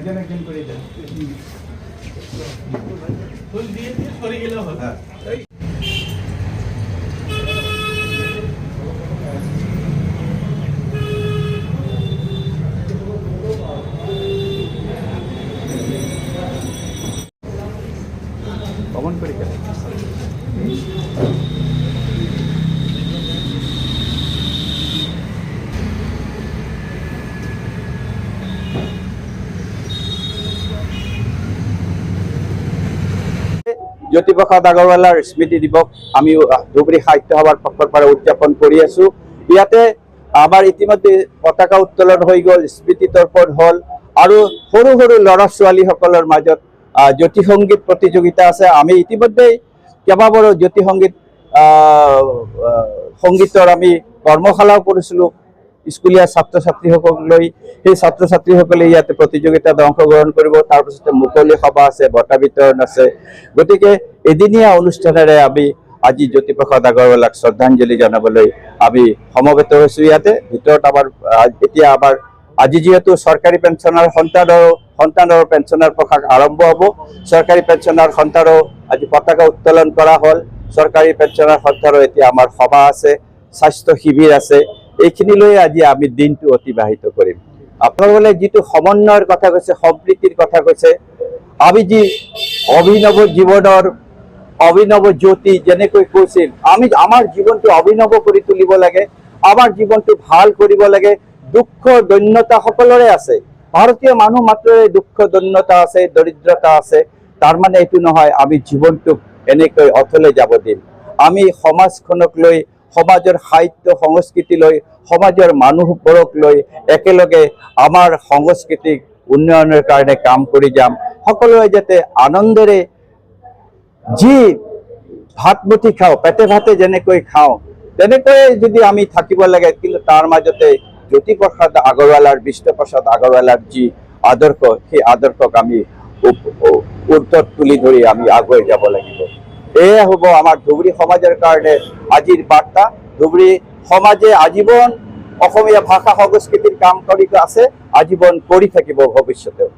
একজন একজন কৰে দেন ফুল দিয়ে দিয়ে সৰে গেলে হবে কমন কৰে গেলে জ্যোতিপ্ৰসাদ আগৰৱালাৰ স্মৃতি দিৱস আমি ধুবুৰী সাহিত্য সভাৰ পক্ষৰ পৰা উদযাপন কৰি আছো। ইয়াতে আমাৰ ইতিমধ্যে পতাকা উত্তোলন হৈ গ'ল, স্মৃতি তৰ্পণ হ'ল আৰু সৰু সৰু ল'ৰা ছোৱালীসকলৰ মাজত জ্যোতি সংগীত প্ৰতিযোগিতা আছে। আমি ইতিমধ্যেই কেইবাবাৰো জ্যোতি সংগীতৰ আমি কৰ্মশালাও কৰিছিলোঁ স্কুলীয়া ছাত্ৰ ছাত্ৰীসকলক লৈ। সেই ছাত্ৰ ছাত্ৰীসকলে ইয়াতে প্ৰতিযোগিতাত অংশগ্ৰহণ কৰিব। তাৰপিছতে মুকলি সভা আছে, বঁটা বিতৰণ আছে। গতিকে এদিনীয়া অনুষ্ঠানেৰে আমি আজি জ্যোতিপ্ৰসাদ আগৰৱালাক শ্ৰদ্ধাঞ্জলি জনাবলৈ আমি সমবেত হৈছোঁ ইয়াতে। ভিতৰত এতিয়া আমাৰ আজি যিহেতু চৰকাৰী পেঞ্চনৰ সন্তানৰ পেঞ্চনৰ প্ৰকাশ আৰম্ভ হ'ব। চৰকাৰী পেঞ্চনৰ সন্তানৰ আজি পতাকা উত্তোলন কৰা হ'ল। চৰকাৰী পেঞ্চনৰ সন্তানৰ এতিয়া আমাৰ সভা আছে, স্বাস্থ্য শিবিৰ আছে। এইখিনি লৈ আজি আমি দিনটো অতিবাহিত কৰিম। আপোনালোকে যিটো সমন্বয়ৰ কথা কৈছে, সম্প্ৰীতিৰ কথা কৈছে, আমি যি অভিনৱ জীৱনৰ অভিনৱ জ্যোতি যেনেকৈ কৈছিল, আমি আমাৰ জীৱনটো অভিনৱ কৰি তুলিব লাগে, আমাৰ জীৱনটো ভাল কৰিব লাগে। দুখ দৈন্যতা সকলোৰে আছে। ভাৰতীয় মানুহ মাত্ৰৰে দুখ দৈন্যতা আছে, দৰিদ্ৰতা আছে। তাৰ মানে এইটো নহয় আমি জীৱনটোক এনেকৈ অথলে যাব দিম। আমি সমাজখনক লৈ, সমাজৰ সাহিত্য সংস্কৃতি লৈ, সমাজৰ মানুহবোৰক লৈ একেলগে আমাৰ সংস্কৃতিক উন্নয়নৰ কাৰণে কাম কৰি যাম। সকলোৱে যাতে আনন্দেৰে যি ভাত মুঠি খাওঁ, পেটে ভাতে যেনেকৈ খাওঁ তেনেকৈয়ে যদি আমি থাকিব লাগে। কিন্তু তাৰ মাজতে জ্যোতিপ্ৰসাদ আগৰৱালাৰ, বিষ্ণুপ্ৰসাদ আগৰৱালাৰ যি আদৰ্শ, সেই আদৰ্শক আমি উৰ্ধত তুলি ধৰি আমি আগুৱাই যাব লাগিব। এয়া হ'ব আমাৰ ধুবুৰী সমাজৰ কাৰণে আজিৰ বাৰ্তা। ধুবুৰী সমাজে আজীৱন অসমীয়া ভাষা সংস্কৃতিৰ কাম কৰি আছে, আজীৱন কৰি থাকিব ভৱিষ্যতেও।